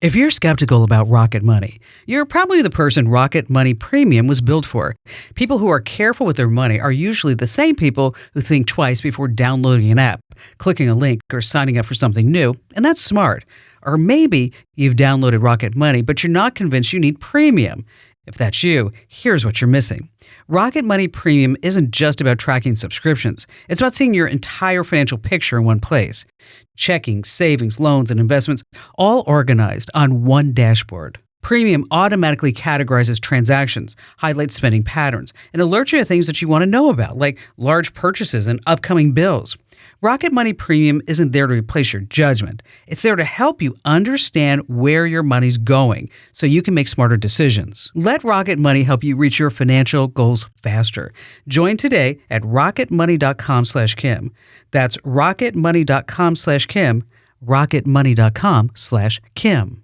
If you're skeptical about Rocket Money, you're probably the person Rocket Money Premium was built for. People who are careful with their money are usually the same people who think twice before downloading an app, clicking a link, or signing up for something new, and that's smart. Or maybe you've downloaded Rocket Money, but you're not convinced you need Premium. If that's you, here's what you're missing. Rocket Money Premium isn't just about tracking subscriptions. It's about seeing your entire financial picture in one place. Checking, savings, loans, and investments, all organized on one dashboard. Premium automatically categorizes transactions, highlights spending patterns, and alerts you to things that you want to know about, like large purchases and upcoming bills. Rocket Money Premium isn't there to replace your judgment. It's there to help you understand where your money's going so you can make smarter decisions. Let Rocket Money help you reach your financial goals faster. Join today at rocketmoney.com/Kim. That's rocketmoney.com/Kim, rocketmoney.com/Kim.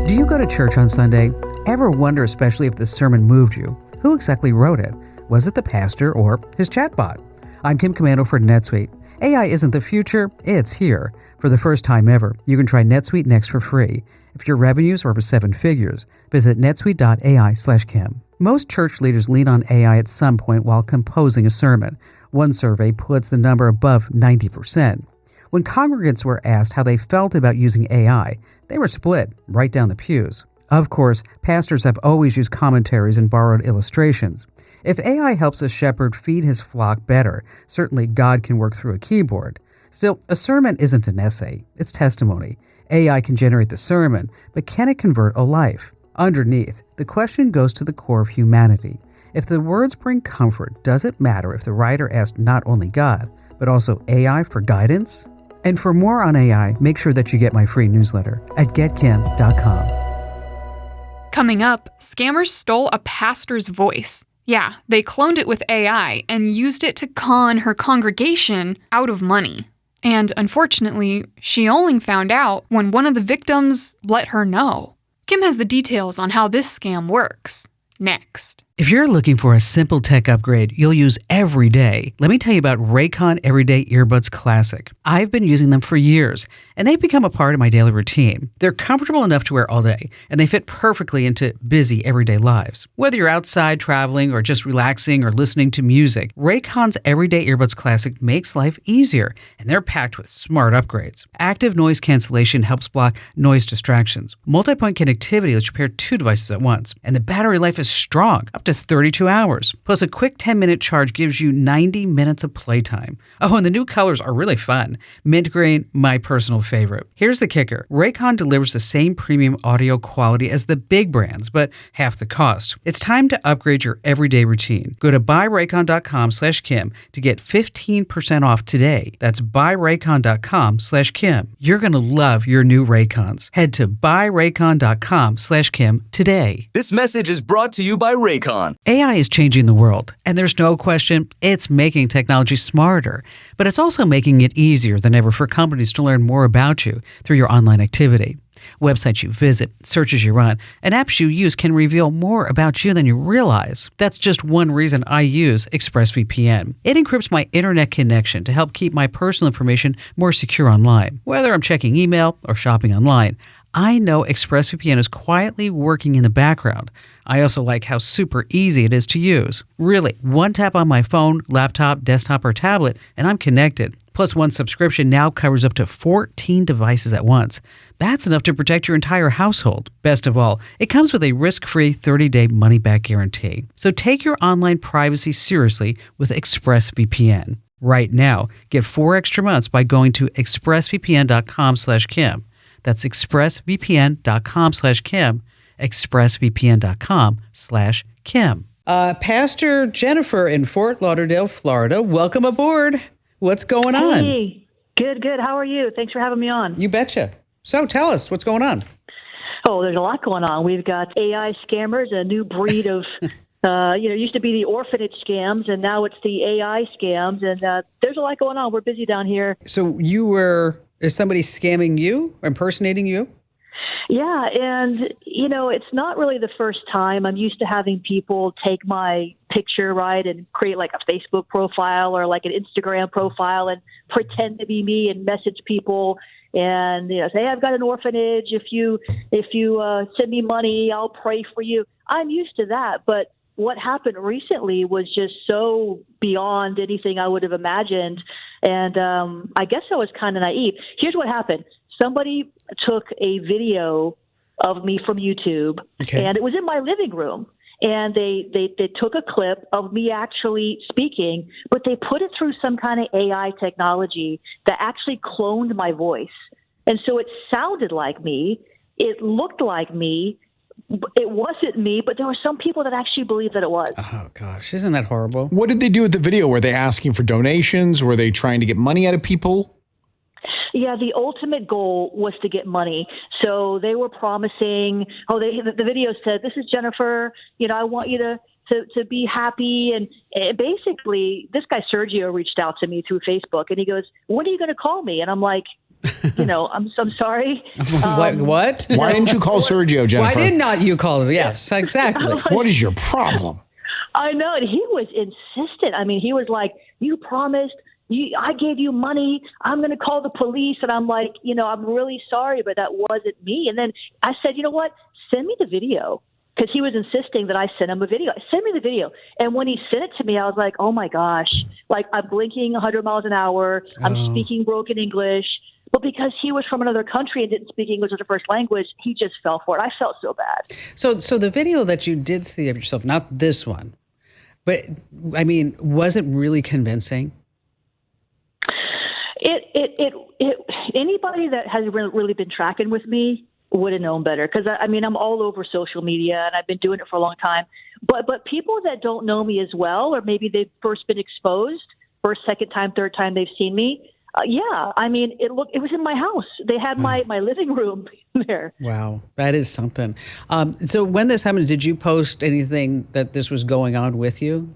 Do you go to church on Sunday? Ever wonder, especially if the sermon moved you, who exactly wrote it? Was it the pastor or his chatbot? I'm Kim Commando for NetSuite. AI isn't the future, it's here. For the first time ever, you can try NetSuite Next for free. If your revenues are over 7 figures, visit netsuite.ai/Kim. Most church leaders lean on AI at some point while composing a sermon. One survey puts the number above 90%. When congregants were asked how they felt about using AI, they were split right down the pews. Of course, pastors have always used commentaries and borrowed illustrations. If AI helps a shepherd feed his flock better, certainly God can work through a keyboard. Still, a sermon isn't an essay, it's testimony. AI can generate the sermon, but can it convert a life? Underneath, the question goes to the core of humanity. If the words bring comfort, does it matter if the writer asked not only God, but also AI for guidance? And for more on AI, make sure that you get my free newsletter at getkim.com. Coming up, scammers stole a pastor's voice. Yeah, they cloned it with AI and used it to con her congregation out of money. And unfortunately, she only found out when one of the victims let her know. Kim has the details on how this scam works. Next. If you're looking for a simple tech upgrade you'll use every day, let me tell you about Raycon Everyday Earbuds Classic. I've been using them for years, and they've become a part of my daily routine. They're comfortable enough to wear all day, and they fit perfectly into busy everyday lives. Whether you're outside traveling or just relaxing or listening to music, Raycon's Everyday Earbuds Classic makes life easier, and they're packed with smart upgrades. Active noise cancellation helps block noise distractions. Multi-point connectivity lets you pair 2 devices at once, and the battery life is strong, up to 32 hours. Plus, a quick 10-minute charge gives you 90 minutes of playtime. Oh, and the new colors are really fun. Mint green, my personal favorite. Here's the kicker. Raycon delivers the same premium audio quality as the big brands, but half the cost. It's time to upgrade your everyday routine. Go to buyraycon.com/Kim to get 15% off today. That's buyraycon.com/Kim. You're going to love your new Raycons. Head to buyraycon.com/Kim today. This message is brought to you by Raycon. AI is changing the world, and there's no question it's making technology smarter, but it's also making it easier than ever for companies to learn more about you through your online activity. Websites you visit, searches you run, and apps you use can reveal more about you than you realize. That's just one reason I use ExpressVPN. It encrypts my internet connection to help keep my personal information more secure online. Whether I'm checking email or shopping online, I know ExpressVPN is quietly working in the background. I also like how super easy it is to use. Really, one tap on my phone, laptop, desktop, or tablet, and I'm connected. Plus, one subscription now covers up to 14 devices at once. That's enough to protect your entire household. Best of all, it comes with a risk-free 30-day money-back guarantee. So take your online privacy seriously with ExpressVPN. Right now, get 4 extra months by going to expressvpn.com/Kim. That's expressvpn.com/Kim, expressvpn.com/Kim. Pastor Jennifer in Fort Lauderdale, Florida, welcome aboard. What's going on? Hey, good. How are you? Thanks for having me on. You betcha. So tell us, what's going on? Oh, there's a lot going on. We've got AI scammers, a new breed of, it used to be the orphanage scams, and now it's the AI scams, and there's a lot going on. We're busy down here. So is somebody scamming you, impersonating you? Yeah, and, it's not really the first time. I'm used to having people take my picture, right, and create like a Facebook profile or like an Instagram profile and pretend to be me and message people and say, hey, I've got an orphanage. If you send me money, I'll pray for you. I'm used to that, but what happened recently was just so beyond anything I would have imagined, and I guess I was kind of naive. Here's what happened: somebody took a video of me from YouTube, and it was in my living room. And they took a clip of me actually speaking, but they put it through some kind of AI technology that actually cloned my voice. And so it sounded like me. It looked like me. It wasn't me, but there were some people that actually believed that it was. Oh, gosh. Isn't that horrible? What did they do with the video? Were they asking for donations? Were they trying to get money out of people? Yeah, the ultimate goal was to get money. So they were promising, the video said, this is Jennifer, I want you to be happy. And basically, this guy Sergio reached out to me through Facebook, and he goes, when are you going to call me? And I'm like, I'm sorry. What? Why didn't you call Sergio, Jennifer? Why did not you call? Yes, exactly. What is your problem? I know. And he was insistent. I mean, he was like, you promised. I gave you money. I'm going to call the police. And I'm like, I'm really sorry, but that wasn't me. And then I said, you know what? Send me the video. Because he was insisting that I send him a video. Send me the video. And when he sent it to me, I was like, oh my gosh. Like, I'm blinking 100 miles an hour. I'm speaking broken English. But because he was from another country and didn't speak English as a first language, he just fell for it. I felt so bad. So the video that you did see of yourself, not this one, but I mean, was it really convincing? Anybody that has really been tracking with me would have known better, because I'm all over social media and I've been doing it for a long time. But people that don't know me as well, or maybe they've first been exposed, first, second time, third time they've seen me. It was in my house. They had my living room there. Wow, that is something. So when this happened, did you post anything that this was going on with you?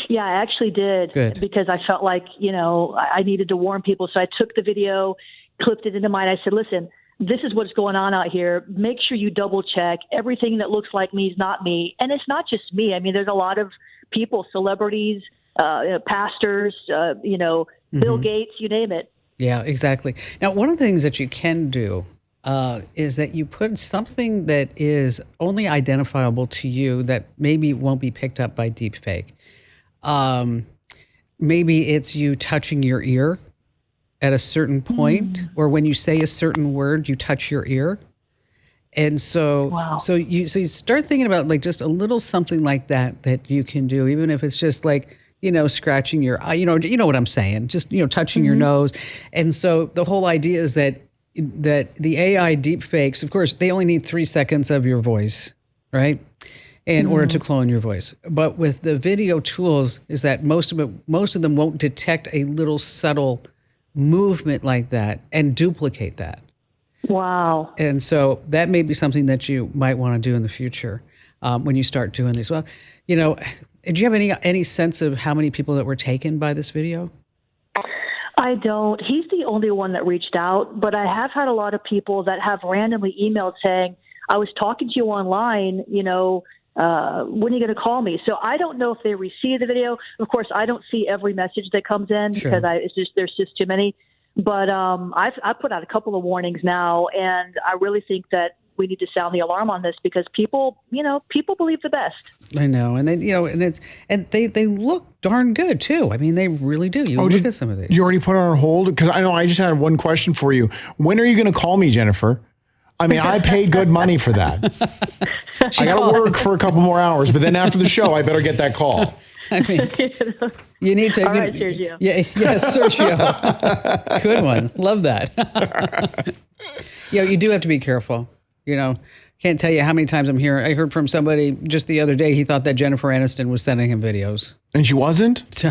Yeah, I actually did. Good. Because I felt like, I needed to warn people. So I took the video, clipped it into mine. I said, listen, this is what's going on out here. Make sure you double check. Everything that looks like me is not me. And it's not just me. I mean, there's a lot of people, celebrities, pastors, Bill Gates, you name it. Yeah, exactly. Now, one of the things that you can do is that you put something that is only identifiable to you that maybe won't be picked up by deepfake. Maybe it's you touching your ear at a certain point, or when you say a certain word, you touch your ear. And so, so you start thinking about like just a little something like that you can do, even if it's just like, scratching your eye, you know what I'm saying, just, touching your nose. And so the whole idea is that the AI deepfakes, of course, they only need 3 seconds of your voice, right? In order to clone your voice. But with the video tools is that most of them won't detect a little subtle movement like that and duplicate that. Wow. And so that may be something that you might want to do in the future when you start doing these. Well, do you have any sense of how many people that were taken by this video? I don't. He's the only one that reached out, but I have had a lot of people that have randomly emailed saying, I was talking to you online, when are you going to call me? So I don't know if they received the video. Of course, I don't see every message that comes in because there's just too many. But I've put out a couple of warnings now, and I really think that we need to sound the alarm on this because people believe the best. I know, and then they look darn good too. I mean, they really do. Look at some of these. You already put it on hold because I know I just had one question for you. When are you going to call me, Jennifer? I mean, I paid good money for that. I got to work for a couple more hours, but then after the show, I better get that call. I mean, you need to. All right, Sergio. Yeah, Sergio. Good one. Love that. You do have to be careful. Can't tell you how many times I heard from somebody just the other day, he thought that Jennifer Aniston was sending him videos. And she wasn't?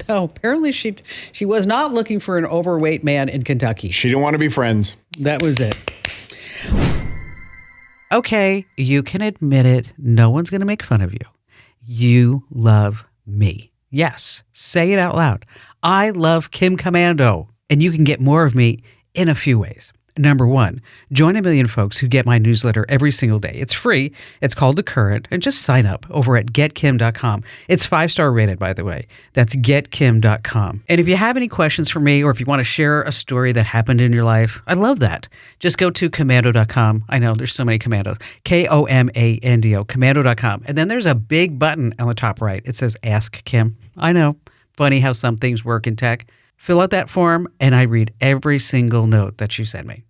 No, apparently she was not looking for an overweight man in Kentucky. She didn't want to be friends. That was it. Okay, you can admit it. No one's going to make fun of you. You love me. Yes, say it out loud. I love Kim Commando, and you can get more of me in a few ways. Number 1, join a million folks who get my newsletter every single day. It's free. It's called The Current, and just sign up over at getkim.com. It's 5-star rated, by the way. That's getkim.com. And if you have any questions for me, or if you want to share a story that happened in your life, I love that. Just go to commando.com. I know there's so many commandos. Komando, commando.com. And then there's a big button on the top right. It says Ask Kim. I know. Funny how some things work in tech. Fill out that form, and I read every single note that you send me.